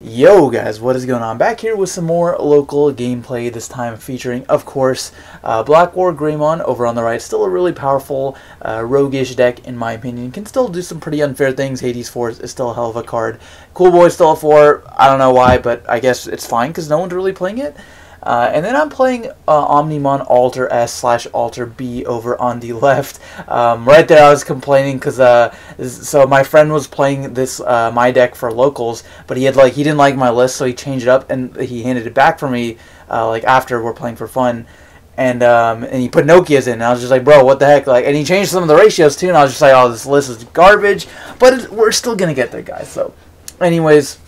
Yo guys, what is going on? Back here with some more local gameplay, this time featuring, of course, BlackWarGrey over on the right. Still a really powerful, roguish deck, in my opinion. Can still do some pretty unfair things. Hades 4 is still a hell of a card. Cool Boy's still a 4. I don't know why, but I guess it's fine because no one's really playing it. And then I'm playing Omnimon Alter S / Alter B over on the left. Right there I was complaining because so my friend was playing this my deck for locals, but he didn't like my list, so he changed it up and he handed it back for me after we're playing for fun. And he put Nokia's in, and I was just like, bro, what the heck? And he changed some of the ratios too, and I was just like, oh, this list is garbage, but we're still gonna get there, guys. So anyways,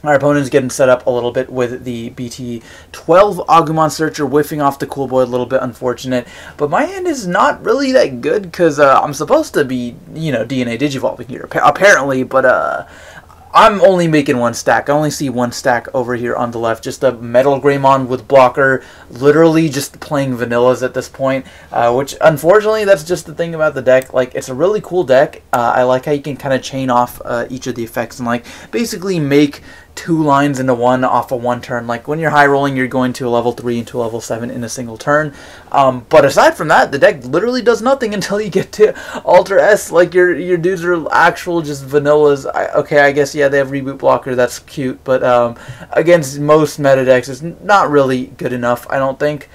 our opponent's getting set up a little bit with the BT12 Agumon Searcher, whiffing off the Cool Boy, a little bit unfortunate. But my hand is not really that good because I'm supposed to be, DNA Digivolving here, apparently, but I'm only making one stack. I only see one stack over here on the left. Just a Metal Greymon with blocker, literally just playing vanillas at this point, which unfortunately that's just the thing about the deck. It's a really cool deck. I like how you can kind of chain off each of the effects and basically make two lines into one off of one turn. When you're high rolling, you're going to a level 3 into a level 7 in a single turn. But aside from that, the deck literally does nothing until you get to Alter S. Your dudes are actual just vanillas. Okay, I guess, yeah, they have reboot blocker, that's cute, but against most meta decks, it's not really good enough, I don't think.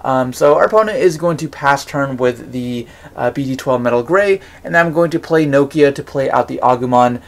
So our opponent is going to pass turn with the BT12 Metal Grey, and I'm going to play Nokia to play out the Agumon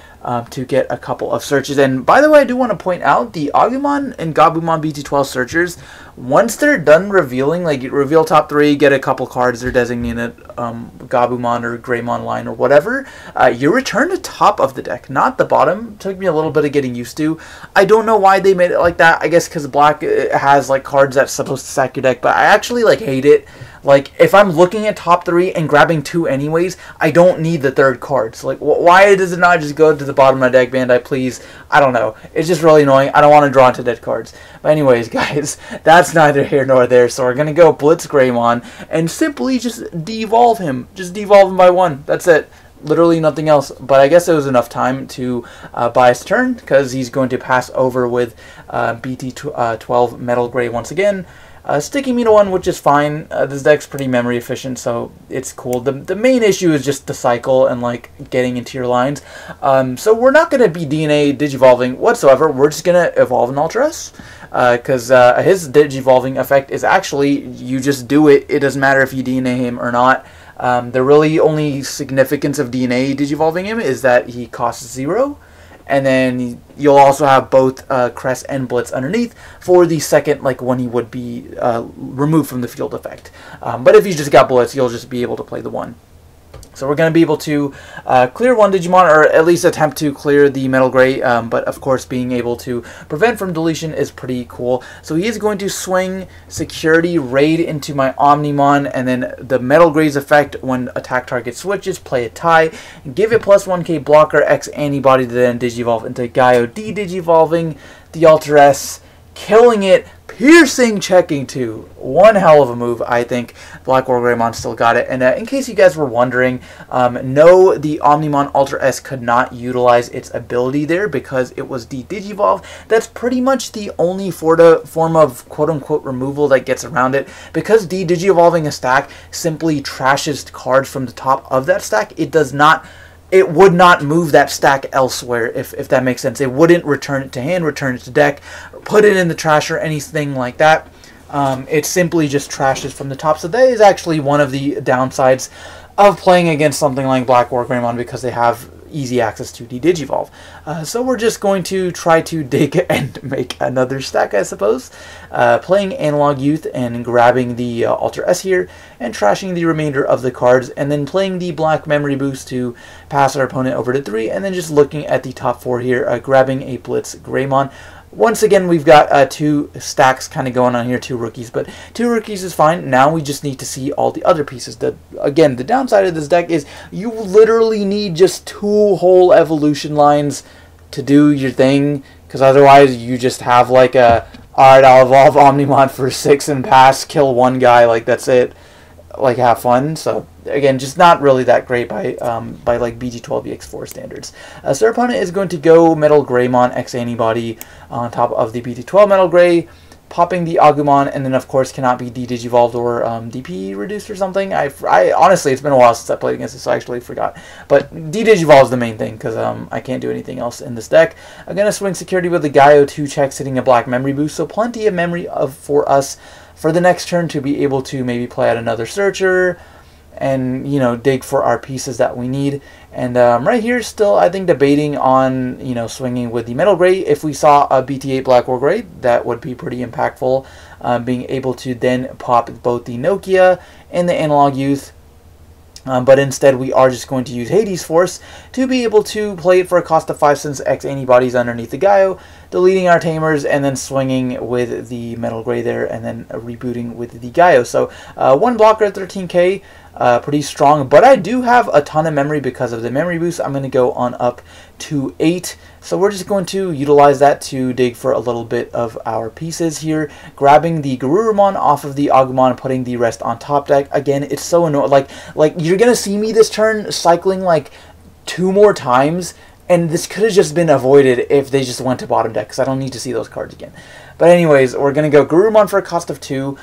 to get a couple of searches. And by the way, I do want to point out the Agumon and Gabumon BT12 searchers, once they're done revealing, you reveal top 3, get a couple cards, they're designated Gabumon or Greymon line or whatever, you return to top of the deck, not the bottom. Took me a little bit of getting used to. I don't know why they made it like that. I guess because black has cards that's supposed to sack your deck, but I actually hate it. If I'm looking at top 3 and grabbing 2 anyways, I don't need the third card. So why does it not just go to the bottom of my deck, Bandai, please? I don't know. It's just really annoying. I don't want to draw into dead cards. But anyways, guys, that's neither here nor there. So we're going to go Blitz Greymon and simply just devolve him. Just devolve him by 1. That's it. Literally nothing else. But I guess it was enough time to buy his turn, because he's going to pass over with BT12 Metal Grey once again. Sticking me to 1, which is fine. This deck's pretty memory efficient, so it's cool. The main issue is just the cycle and getting into your lines. So we're not going to be DNA Digivolving whatsoever. We're just going to evolve an Alter S. Because his Digivolving effect is actually, you just do it. It doesn't matter if you DNA him or not. The really only significance of DNA Digivolving him is that he costs 0. And then you'll also have both Crest and Blitz underneath for the second, when he would be removed from the field effect. But if you just got Blitz, you'll just be able to play the 1. So we're going to be able to clear 1 Digimon, or at least attempt to clear the Metal Grey, but of course being able to prevent from deletion is pretty cool. So he is going to swing Security Raid into my Omnimon, and then the Metal Grey's effect when attack target switches, play a tie, give it plus 1k blocker, X antibody to then Digivolve into Gaio, de-Digivolving the Alter S, killing it, piercing checking 2. One hell of a move, I think. BlackWarGrey still got it. And in case you guys were wondering, no, the Omnimon Alter S could not utilize its ability there because it was de-Digivolve. That's pretty much the only form of quote-unquote removal that gets around it. Because de-Digivolving a stack simply trashes cards from the top of that stack, it would not move that stack elsewhere, if that makes sense. It wouldn't return it to hand, return it to deck, put it in the trash or anything like that. It simply just trashes from the top. So that is actually one of the downsides of playing against something like BlackWarGrey because they have easy access to de-Digivolve. So we're just going to try to dig and make another stack, I suppose. Playing Analog Youth and grabbing the Alter S here and trashing the remainder of the cards, and then playing the Black Memory Boost to pass our opponent over to 3, and then just looking at the top 4 here, grabbing a Blitz Greymon. Once again, we've got 2 stacks kind of going on here, 2 rookies, but 2 rookies is fine. Now we just need to see all the other pieces. Again, the downside of this deck is you literally need just 2 whole evolution lines to do your thing, because otherwise you just have alright, I'll evolve Omnimon for 6 and pass, kill 1 guy, that's it. like have fun. So again, just not really that great by like BG12 EX4 standards. So our opponent is going to go Metal Greymon X Antibody on top of the BG12 Metal Grey, popping the Agumon, and then of course cannot be de-digivolved or DP reduced or something. I honestly, it's been a while since I played against this, so I actually forgot. But de-digivolve is the main thing, because I can't do anything else in this deck. I'm going to swing security with the Gaio 2 check, sitting a black memory boost, so plenty of memory for us for the next turn to be able to maybe play out another Searcher, and, you know, dig for our pieces that we need. And right here, still, I think, debating on, you know, swinging with the Metal Grey. If we saw a BT8 BlackWarGrey, that would be pretty impactful, being able to then pop both the Nokia and the Analog Youth. But instead, we are just going to use Hades Force to be able to play it for a cost of 5 since X Antibodies underneath the Gaio, deleting our Tamers, and then swinging with the Metal Grey there, and then rebooting with the Gaio. So one blocker at 13k, pretty strong, but I do have a ton of memory because of the memory boost. I'm going to go on up to 8. So we're just going to utilize that to dig for a little bit of our pieces here, grabbing the Garurumon off of the Agumon, putting the rest on top deck. Again, it's so annoying. Like you're going to see me this turn cycling like 2 more times, and this could have just been avoided if they just went to bottom deck, because I don't need to see those cards again. But anyways, we're going to go Garurumon for a cost of 2.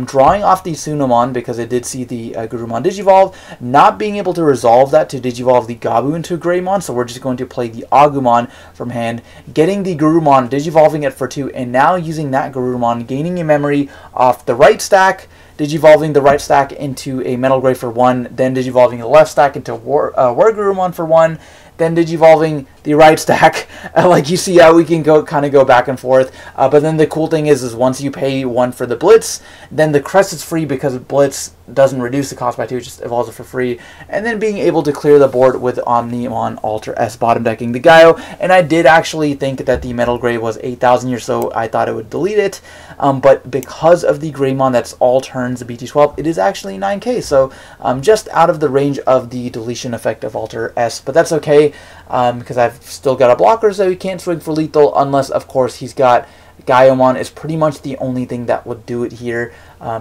Drawing off the Sunamon because I did see the Garurumon Digivolve. Not being able to resolve that to Digivolve the Gabu into a Greymon, so we're just going to play the Agumon from hand. Getting the Garurumon, Digivolving it for 2, and now using that Garurumon, gaining a memory off the right stack, Digivolving the right stack into a Metal Grey for 1, then Digivolving the left stack into WarGarurumon for 1, then Digivolving the right stack. Like you see how we can kind of go back and forth. But then the cool thing is once you pay 1 for the Blitz, then the Crest is free because Blitz doesn't reduce the cost by 2, it just evolves it for free. And then being able to clear the board with Omnimon Alter S bottom decking the Gaio. And I did actually think that the Metal Grey was 8,000 years, so I thought it would delete it. But because of the Greymon that's all turns the BT12, it is actually 9k. So just out of the range of the deletion effect of Alter S. But that's okay, because I've still got a blocker, so he can't swing for lethal unless, of course, he's got Gaiomon is pretty much the only thing that would do it here.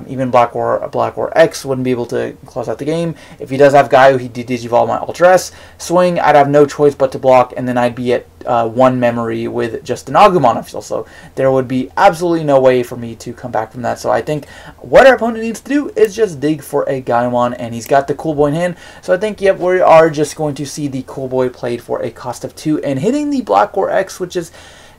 Even BlackWar X wouldn't be able to close out the game. If he does have Gaio, he'd Digivolve my Ultra S. Swing, I'd have no choice but to block, and then I'd be at 1 memory with just an Agumon official. So there would be absolutely no way for me to come back from that. So I think what our opponent needs to do is just dig for a Gaiomon, and he's got the Cool Boy in hand. So I think, yep, we are just going to see the Cool Boy played for a cost of 2 and hitting the BlackWar X, which is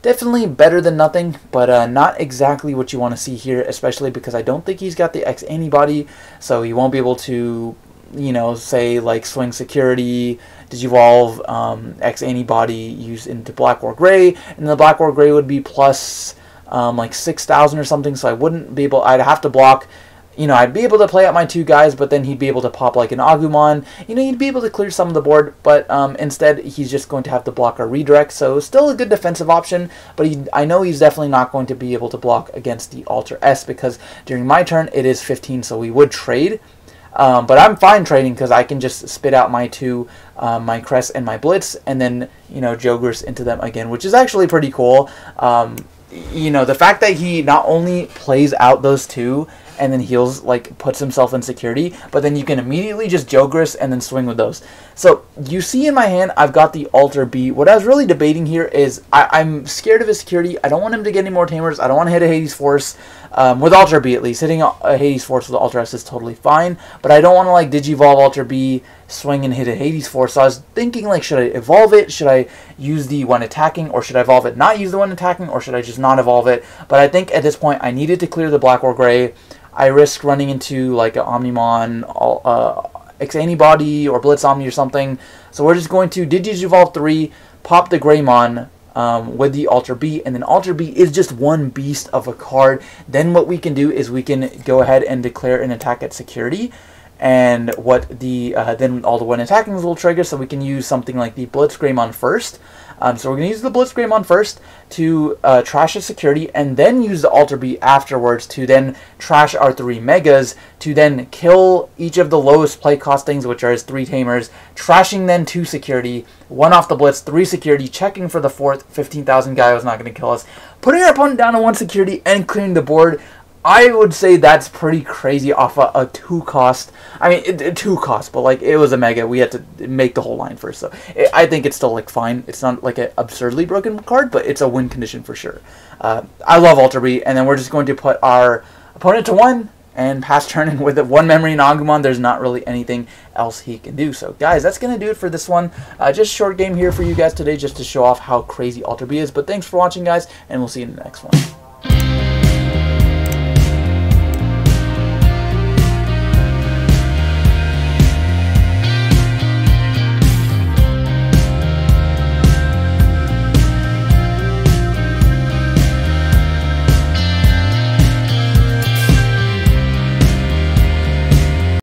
definitely better than nothing, but not exactly what you want to see here, especially because I don't think he's got the X Antibody, so he won't be able to, you know, say like swing security, Digivolve X Antibody used into BlackWarGrey, and the BlackWarGrey would be plus like 6,000 or something, so I wouldn't be able, I'd have to block. You know, I'd be able to play out my 2 guys, but then he'd be able to pop like an Agumon. You know, he'd be able to clear some of the board, but instead he's just going to have to block a redirect. So still a good defensive option, but I know he's definitely not going to be able to block against the Alter S because during my turn it is 15, so we would trade. But I'm fine trading because I can just spit out my 2, my Crest and my Blitz, and then, you know, Jogres into them again, which is actually pretty cool. You know, the fact that he not only plays out those 2 and then heals, like, puts himself in security, but then you can immediately just Jogres and then swing with those. So, you see in my hand, I've got the Alter B. What I was really debating here is, I'm scared of his security. I don't want him to get any more Tamers. I don't want to hit a Hades Force, with Alter B at least. Hitting a Hades Force with Alter S is totally fine, but I don't want to, like, Digivolve Alter B, swing and hit a Hades Force. So I was thinking, like, should I evolve it? Should I use the one attacking? Or should I evolve it, not use the one attacking? Or should I just not evolve it? But I think at this point, I needed to clear the BlackWarGrey. I risk running into like an Omnimon, X Antibody, or Blitz Omni or something. So we're just going to Digivolve 3, pop the Greymon with the Alter B, and then Alter B is just one beast of a card. Then what we can do is we can go ahead and declare an attack at security. And what the then all the one attacking will trigger, so we can use something like the Blitz Greymon first. So we're going to use the Blitz Greymon first to trash a security, and then use the Alter B afterwards to then trash our 3 Megas, to then kill each of the lowest play costings, which are his 3 Tamers, trashing then 2 security, 1 off the Blitz, 3 security, checking for the 4th, 15,000 Gaio is not going to kill us, putting our opponent down to 1 security, and clearing the board. I would say that's pretty crazy off a 2 cost. I mean, 2 cost, but like it was a mega. We had to make the whole line first, so I think it's still like fine. It's not like an absurdly broken card, but it's a win condition for sure. I love Alter B, and then we're just going to put our opponent to 1 and pass turn. And with 1 memory in Omnimon, there's not really anything else he can do. So guys, that's going to do it for this one. Just short game here for you guys today, just to show off how crazy Alter B is. But thanks for watching, guys, and we'll see you in the next one.